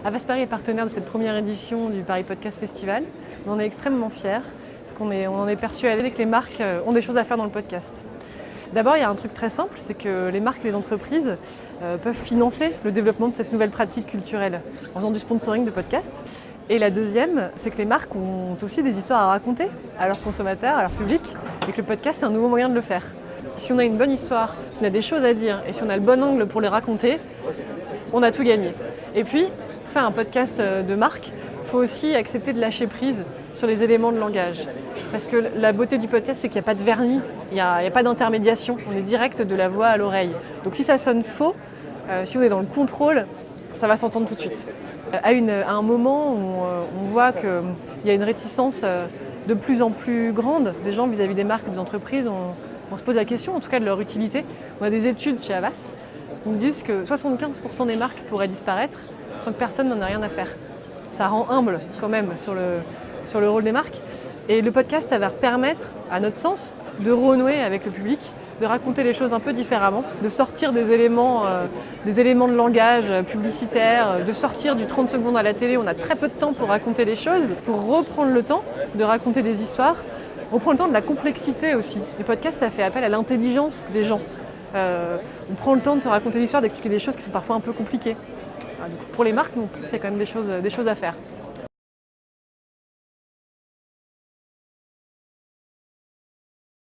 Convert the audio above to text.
Avast Paris est partenaire de cette première édition du Paris Podcast Festival. On en est extrêmement fiers, parce on en est persuadé que les marques ont des choses à faire dans le podcast. D'abord, il y a un truc très simple, c'est que les marques et les entreprises peuvent financer le développement de cette nouvelle pratique culturelle en faisant du sponsoring de podcasts. Et la deuxième, c'est que les marques ont aussi des histoires à raconter à leurs consommateurs, à leur public, et que le podcast, c'est un nouveau moyen de le faire. Si on a une bonne histoire, si on a des choses à dire, et si on a le bon angle pour les raconter, on a tout gagné. Et puis, pour faire un podcast de marque, il faut aussi accepter de lâcher prise sur les éléments de langage. Parce que la beauté du podcast, c'est qu'il n'y a pas de vernis, il n'y a pas d'intermédiation, on est direct de la voix à l'oreille. Donc si ça sonne faux, si on est dans le contrôle, ça va s'entendre tout de suite. À un moment où on voit qu'il y a une réticence de plus en plus grande des gens vis-à-vis des marques et des entreprises, on se pose la question en tout cas de leur utilité. On a des études chez Avast qui nous disent que 75% des marques pourraient disparaître sans que personne n'en ait rien à faire. Ça rend humble quand même sur le rôle des marques. Et le podcast, ça va permettre, à notre sens, de renouer avec le public, de raconter les choses un peu différemment, de sortir des éléments de langage publicitaire, de sortir du 30 secondes à la télé. On a très peu de temps pour raconter les choses, pour reprendre le temps de raconter des histoires. On prend le temps de la complexité aussi. Le podcast, ça fait appel à l'intelligence des gens. On prend le temps de se raconter l'histoire, d'expliquer des choses qui sont parfois un peu compliquées. Donc, pour les marques, nous, c'est quand même des choses à faire.